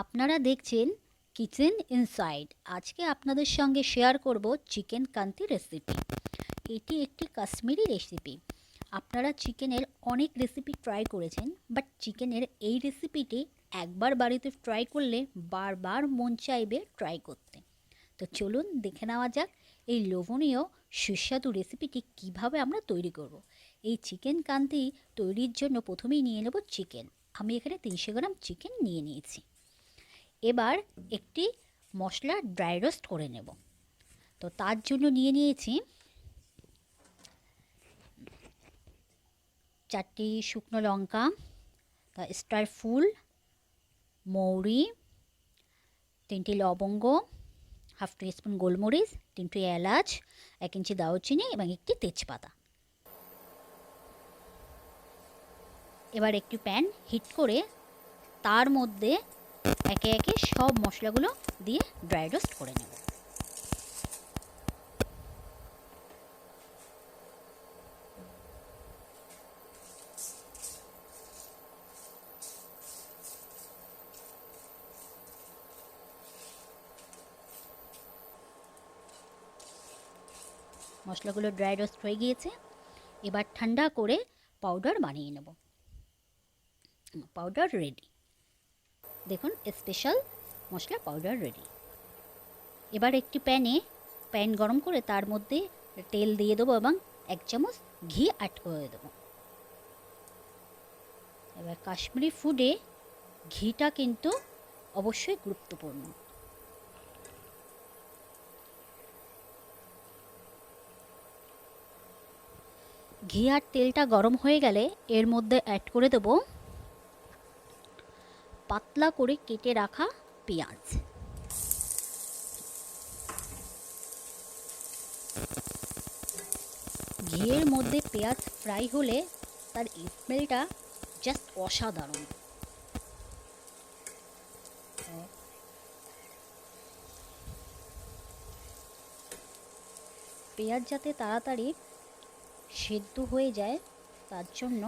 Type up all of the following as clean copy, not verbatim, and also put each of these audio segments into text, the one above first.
আপনারা দেখছেন kitchen inside. আজকে আপনাদের সঙ্গে শেয়ার করব চিকেন কান্তি রেসিপি। এটি একটি কাশ্মীরি রেসিপি। আপনারা চিকেনের অনেক রেসিপি ট্রাই করেছেন, বাট চিকেনের এই রেসিপিটি একবার বাড়িতে ট্রাই করলে বারবার মন চাইবে ট্রাই করতে। তো চলুন দেখে নেওয়া যাক এই লোভনীয় সুস্বাদু রেসিপিটি কিভাবে আমরা তৈরি করব। এই চিকেন কান্তি তৈরির জন্য প্রথমেই নিয়ে নেব চিকেন। আমি এখানে 300 গ্রাম চিকেন নিয়ে নিয়েছি। এবার একটি মশলা ড্রাই রোস্ট করে নেব। তো তার জন্য নিয়ে নিয়েছি 4টি শুকনো লঙ্কা, স্টার ফুল, মৌরি, 3টি লবঙ্গ, হাফ টিস্পুন গোলমরিচ, 3টি এলাচ, 1 ইঞ্চি দারুচিনি এবং একটি তেজপাতা। এবার একটি প্যান হিট করে তার মধ্যে একে একে সব মশলাগুলো দিয়ে ড্রাই রোস্ট করে নেব। মশলাগুলো ড্রাই রোস্ট হয়ে গিয়েছে। এবার ঠান্ডা করে পাউডার বানিয়ে নেব। Powder ready. দেখুন, স্পেশাল মশলা পাউডার রেডি। এবার একটি প্যান গরম করে তার মধ্যে তেল দিয়ে দেবো এবং 1 চামচ ঘি অ্যাড করে দেবো। এবার কাশ্মীরি ফুডে ঘিটা কিন্তু অবশ্যই গুরুত্বপূর্ণ। ঘি আর তেলটা গরম হয়ে গেলে এর মধ্যে অ্যাড করে দেব পাতলা করে কেটে রাখা পেঁয়াজ। ঘিয়ের মধ্যে পেঁয়াজ ফ্রাই হলে তার স্মেলটা জাস্ট অসাধারণ। পেঁয়াজ যাতে তাড়াতাড়ি সেদ্ধ হয়ে যায় তার জন্য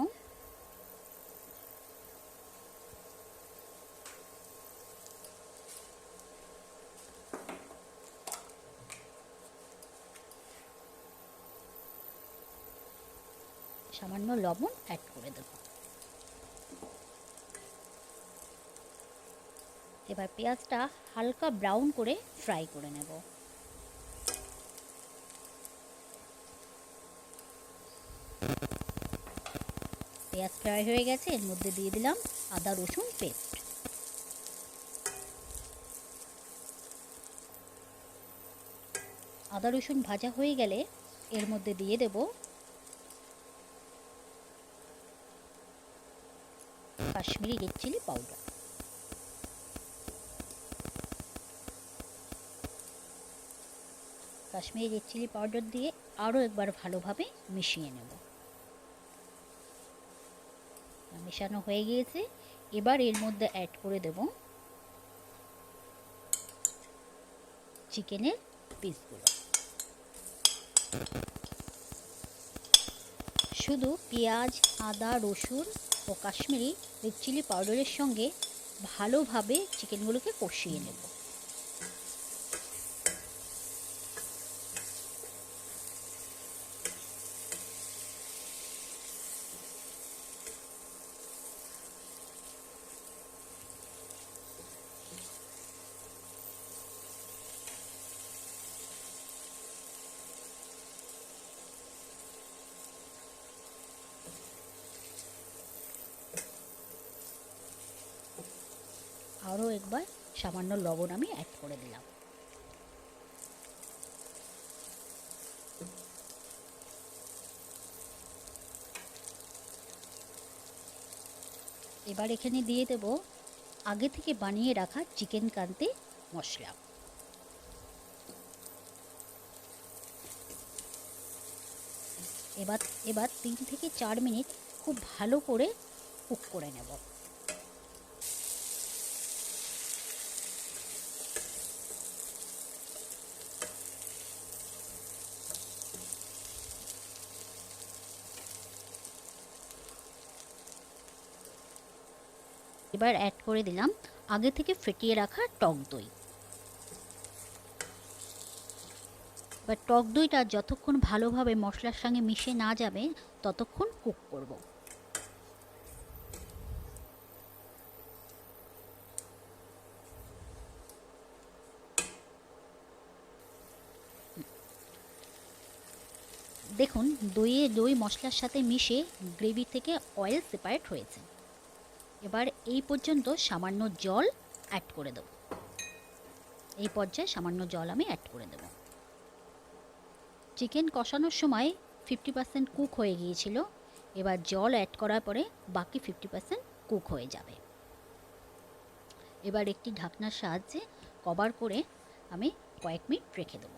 সামান্য লবণ অ্যাড করে দেব। এবার পেঁয়াজটা হালকা ব্রাউন করে ফ্রাই করে নেব। পেঁয়াজ ফ্রাই হয়ে গেছে, এর মধ্যে দিয়ে দিলাম আদা রসুন পেস্ট। আদা রসুন ভাজা হয়ে গেলে এর মধ্যে দিয়ে দেব Kashmiri red chilli powder. Kashmiri red chilli powder দিয়ে আরও একবার ভালোভাবে মিশিয়ে নেব। মেশানো হয়ে গিয়েছে। এবার এর মধ্যে অ্যাড করে দেব চিকেনের পিসগুলো। শুধু পেঁয়াজ, আদা রসুন ও কাশ্মীরি রেড চিলি পাউডারের সঙ্গে ভালোভাবে চিকেনগুলোকে কষিয়ে নেব। আরও একবার সামান্য লবণ আমি অ্যাড করে দিলাম। এবার এখানে দিয়ে দেব আগে থেকে বানিয়ে রাখা চিকেন কান্তি মশলা। এবার 3 থেকে 4 মিনিট খুব ভালো করে কুক করে নেব। এবার অ্যাড করে দিলাম আগে থেকে ফেটিয়ে রাখা টক দই। এবার টক দইটা যতক্ষণ ভালোভাবে মশলার সঙ্গে মিশে না যাবে ততক্ষণ কুক করব। দেখুন দই মশলার সাথে মিশে গ্রেভি থেকে অয়েল সেপারেট হয়েছে। এবার এই পর্যন্ত সামান্য জল অ্যাড করে দেব। এই পর্যায়ে সামান্য জল আমি অ্যাড করে দেব। চিকেন কষানোর সময় 50% কুক হয়ে গিয়েছিল। এবার জল অ্যাড করার পরে বাকি 50% কুক হয়ে যাবে। এবার একটি ঢাকনার সাহায্যে কভার করে আমি কয়েক মিনিট রেখে দেব।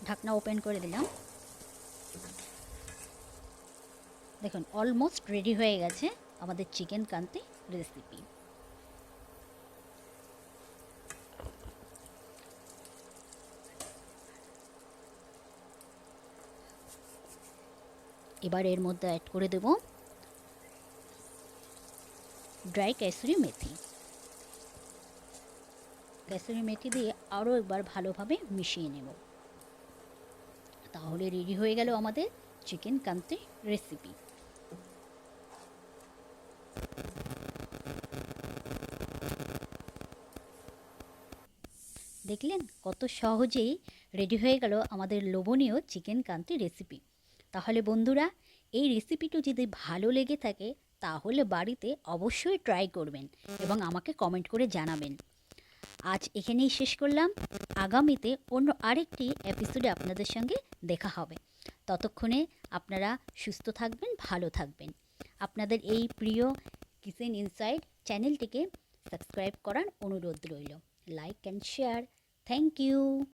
ঢাকনা ওপেন করে দিলাম। দেখুন অলমোস্ট রেডি হয়ে গেছে আমাদের চিকেন কান্তি রেসিপি। এবার এর মধ্যে অ্যাড করে দেব ড্রাই কাসুরি মেথি। কাসুরি মেথি দিয়ে আরও একবার ভালোভাবে মিশিয়ে নেব। তাহলে রেডি হয়ে গেল আমাদের চিকেন কান্তি রেসিপি। দেখলেন কত সহজেই রেডি হয়ে গেল আমাদের লোভনীয় চিকেন কান্তি রেসিপি। তাহলে বন্ধুরা এই রেসিপিটি যদি ভালো লেগে থাকে তাহলে বাড়িতে অবশ্যই ট্রাই করবেন এবং আমাকে কমেন্ট করে জানাবেন। আজ এখানেই শেষ করলাম। আগামীতে অন্য আরেকটি এপিসোডে আপনাদের সঙ্গে দেখা হবে। ততক্ষণে আপনারা সুস্থ থাকবেন, ভালো থাকবেন। আপনাদের এই প্রিয় কিচেন ইনসাইড চ্যানেলটিকে সাবস্ক্রাইব করার অনুরোধ রইল। Like and share. Thank you.